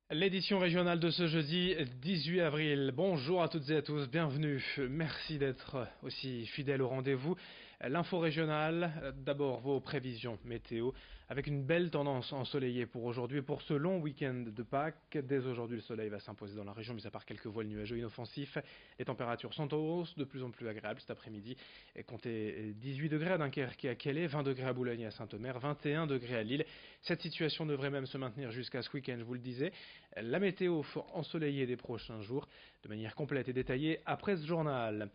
L'édition régionale de ce jeudi 18 avril. Bonjour à toutes et à tous, bienvenue. Merci d'être aussi fidèles au rendez-vous. L'info régionale, d'abord vos prévisions météo, avec une belle tendance ensoleillée pour aujourd'hui et pour ce long week-end de Pâques. Dès aujourd'hui, le soleil va s'imposer dans la région, mis à part quelques voiles nuageux inoffensifs. Les températures sont en hausse, de plus en plus agréables cet après-midi. Comptez 18 degrés à Dunkerque et à Calais, 20 degrés à Boulogne et à Saint-Omer, 21 degrés à Lille. Cette situation devrait même se maintenir jusqu'à ce week-end, je vous le disais. La météo ensoleillée des prochains jours, de manière complète et détaillée après ce journal.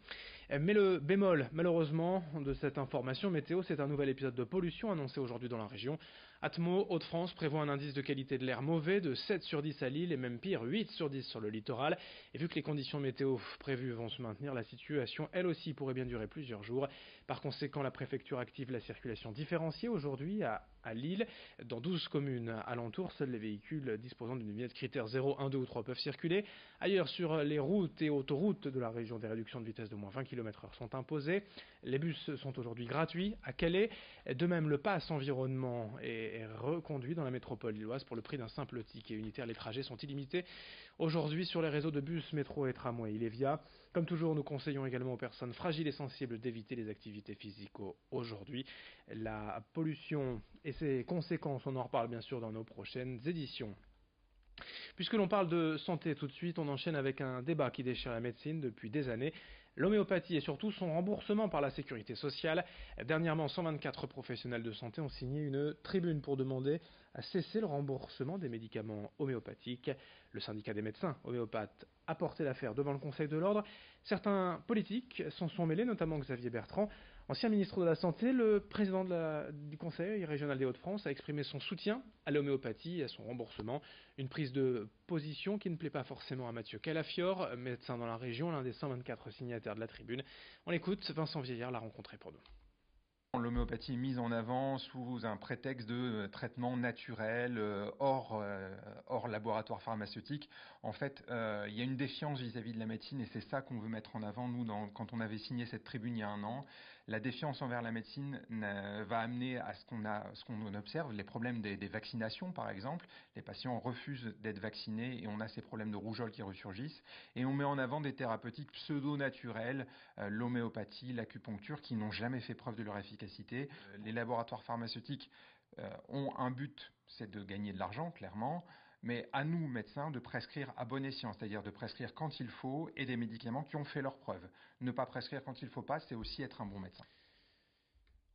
Mais le bémol, malheureusement, de cette information météo, c'est un nouvel épisode de pollution annoncé aujourd'hui dans la région. Atmo Hauts-de-France prévoit un indice de qualité de l'air mauvais de 7 sur 10 à Lille et même pire, 8 sur 10 sur le littoral. Et vu que les conditions météo prévues vont se maintenir, la situation, elle aussi, pourrait bien durer plusieurs jours. Par conséquent, la préfecture active la circulation différenciée aujourd'hui à Lille. Dans 12 communes alentours, seuls les véhicules disposant d'une vignette critère 0, 1, 2 ou 3 peuvent circuler. Ailleurs, sur les routes et autoroutes de la région, des réductions de vitesse de moins 20 km/h sont imposées. Les bus sont aujourd'hui gratuits à Calais. De même, le pass environnement est reconduit dans la métropole lilloise pour le prix d'un simple ticket unitaire. Les trajets sont illimités aujourd'hui sur les réseaux de bus, métro et tramway Ilévia. Comme toujours, nous conseillons également aux personnes fragiles et sensibles d'éviter les activités physiques aujourd'hui. La pollution et ses conséquences, on en reparle bien sûr dans nos prochaines éditions. Puisque l'on parle de santé tout de suite, on enchaîne avec un débat qui déchire la médecine depuis des années. L'homéopathie et surtout son remboursement par la sécurité sociale. Dernièrement, 124 professionnels de santé ont signé une tribune pour demander à cesser le remboursement des médicaments homéopathiques. Le syndicat des médecins homéopathes a porté l'affaire devant le Conseil de l'Ordre. Certains politiques s'en sont mêlés, notamment Xavier Bertrand. Ancien ministre de la Santé, le président du Conseil régional des Hauts-de-France a exprimé son soutien à l'homéopathie et à son remboursement. Une prise de position qui ne plaît pas forcément à Mathieu Calafiore, médecin dans la région, l'un des 124 signataires de la tribune. On écoute, Vincent Vieillard l'a rencontré pour nous. L'homéopathie est mise en avant sous un prétexte de traitement naturel, hors laboratoire pharmaceutique. En fait, il y a une défiance vis-à-vis de la médecine et c'est ça qu'on veut mettre en avant, nous, quand on avait signé cette tribune il y a un an. La défiance envers la médecine va amener à ce qu'on observe, les problèmes des vaccinations, par exemple. Les patients refusent d'être vaccinés et on a ces problèmes de rougeole qui ressurgissent. Et on met en avant des thérapeutiques pseudo-naturelles, l'homéopathie, l'acupuncture, qui n'ont jamais fait preuve de leur efficacité. Les laboratoires pharmaceutiques ont un but, c'est de gagner de l'argent, clairement, mais à nous, médecins, de prescrire à bon escient, c'est-à-dire de prescrire quand il faut et des médicaments qui ont fait leurs preuves. Ne pas prescrire quand il ne faut pas, c'est aussi être un bon médecin.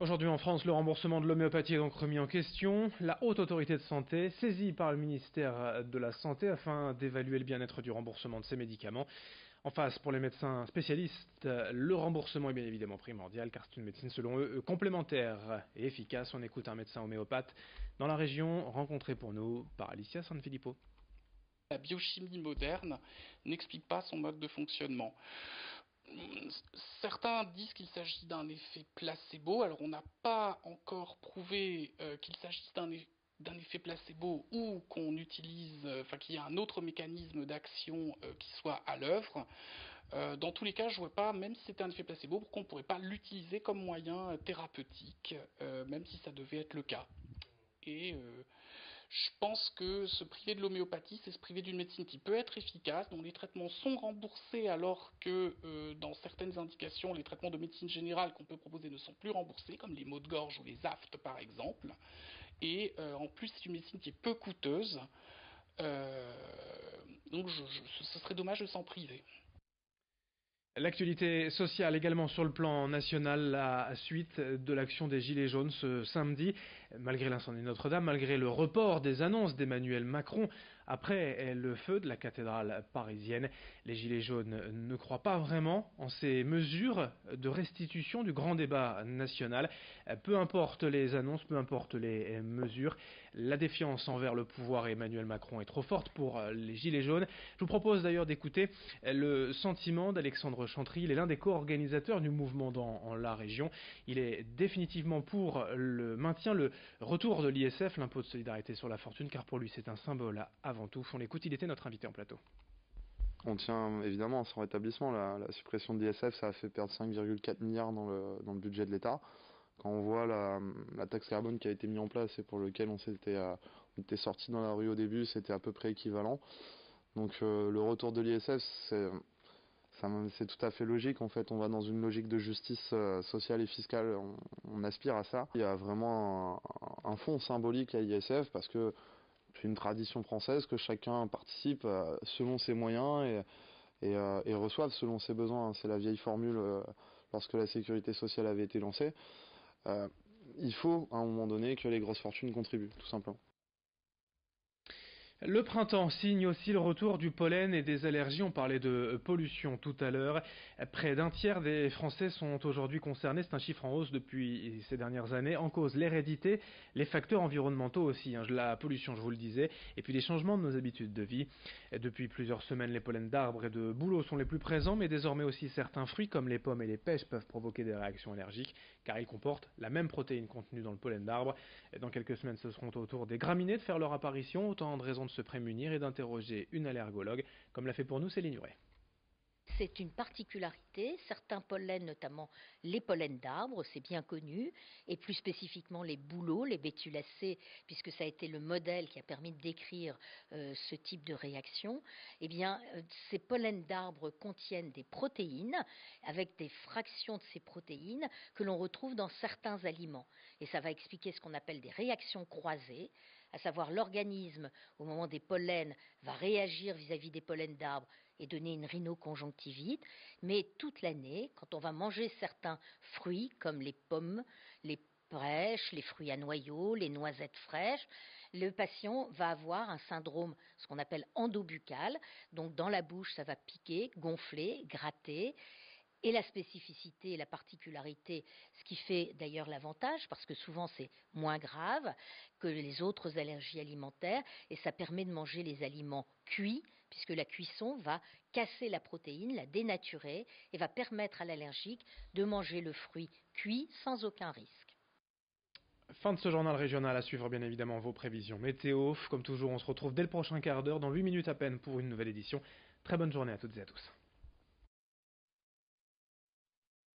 Aujourd'hui en France, le remboursement de l'homéopathie est donc remis en question. La haute autorité de santé, saisie par le ministère de la Santé afin d'évaluer le bien-être du remboursement de ces médicaments. En face, pour les médecins spécialistes, le remboursement est bien évidemment primordial car c'est une médecine selon eux complémentaire et efficace. On écoute un médecin homéopathe dans la région rencontré pour nous par Alicia Sanfilippo. La biochimie moderne n'explique pas son mode de fonctionnement. Certains disent qu'il s'agit d'un effet placebo. Alors on n'a pas encore prouvé qu'il s'agisse d'un effet placebo ou qu'on utilise, qu'il y a un autre mécanisme d'action qui soit à l'œuvre. Dans tous les cas, je ne vois pas, même si c'était un effet placebo, pourquoi on ne pourrait pas l'utiliser comme moyen thérapeutique, même si ça devait être le cas. Et je pense que se priver de l'homéopathie, c'est se priver d'une médecine qui peut être efficace, dont les traitements sont remboursés alors que dans certaines indications, les traitements de médecine générale qu'on peut proposer ne sont plus remboursés, comme les maux de gorge ou les aftes par exemple. Et en plus, c'est une médecine qui est peu coûteuse. Donc ce serait dommage de s'en priver. L'actualité sociale également sur le plan national, la suite de l'action des Gilets jaunes ce samedi. Malgré l'incendie de Notre-Dame, malgré le report des annonces d'Emmanuel Macron après le feu de la cathédrale parisienne, les Gilets jaunes ne croient pas vraiment en ces mesures de restitution du grand débat national. Peu importe les annonces, peu importe les mesures, la défiance envers le pouvoir et Emmanuel Macron est trop forte pour les Gilets jaunes. Je vous propose d'ailleurs d'écouter le sentiment d'Alexandre Chantry. Il est l'un des co-organisateurs du mouvement dans la région. Il est définitivement pour le maintien, le retour de l'ISF, l'impôt de solidarité sur la fortune, car pour lui c'est un symbole avant tout. On l'écoute, il était notre invité en plateau. On tient évidemment à son rétablissement. La suppression de l'ISF, ça a fait perdre 5,4 milliards dans le budget de l'État. Quand on voit la taxe carbone qui a été mise en place et pour lequel on était sorti dans la rue au début, c'était à peu près équivalent. Donc le retour de l'ISF, c'est tout à fait logique. En fait, on va dans une logique de justice sociale et fiscale. On aspire à ça. Il y a vraiment un fond symbolique à l'ISF parce que c'est une tradition française que chacun participe selon ses moyens et reçoive selon ses besoins. C'est la vieille formule lorsque la sécurité sociale avait été lancée. Il faut à un moment donné que les grosses fortunes contribuent, tout simplement. Le printemps signe aussi le retour du pollen et des allergies. On parlait de pollution tout à l'heure. Près d'un tiers des Français sont aujourd'hui concernés. C'est un chiffre en hausse depuis ces dernières années. En cause, l'hérédité, les facteurs environnementaux aussi. La pollution, je vous le disais. Et puis les changements de nos habitudes de vie. Depuis plusieurs semaines, les pollens d'arbres et de bouleaux sont les plus présents. Mais désormais aussi certains fruits comme les pommes et les pêches peuvent provoquer des réactions allergiques. Car ils comportent la même protéine contenue dans le pollen d'arbre. Dans quelques semaines, ce seront au tour des graminées de faire leur apparition. Autant de raisons de se prémunir et d'interroger une allergologue, comme l'a fait pour nous Céline Huret. C'est une particularité. Certains pollens, notamment les pollens d'arbres, c'est bien connu, et plus spécifiquement les bouleaux, les bétulacées, puisque ça a été le modèle qui a permis de décrire ce type de réaction. Eh bien, ces pollens d'arbres contiennent des protéines, avec des fractions de ces protéines que l'on retrouve dans certains aliments. Et ça va expliquer ce qu'on appelle des réactions croisées, à savoir l'organisme, au moment des pollens, va réagir vis-à-vis des pollens d'arbres et donner une rhinoconjonctivite, mais toute l'année, quand on va manger certains fruits comme les pommes, les pêches, les fruits à noyaux, les noisettes fraîches, le patient va avoir un syndrome, ce qu'on appelle endobuccal, donc dans la bouche ça va piquer, gonfler, gratter. Et la spécificité et la particularité, ce qui fait d'ailleurs l'avantage, parce que souvent c'est moins grave que les autres allergies alimentaires, et ça permet de manger les aliments cuits, puisque la cuisson va casser la protéine, la dénaturer, et va permettre à l'allergique de manger le fruit cuit sans aucun risque. Fin de ce journal régional, à suivre bien évidemment vos prévisions météo. Comme toujours, on se retrouve dès le prochain quart d'heure, dans 8 minutes à peine pour une nouvelle édition. Très bonne journée à toutes et à tous.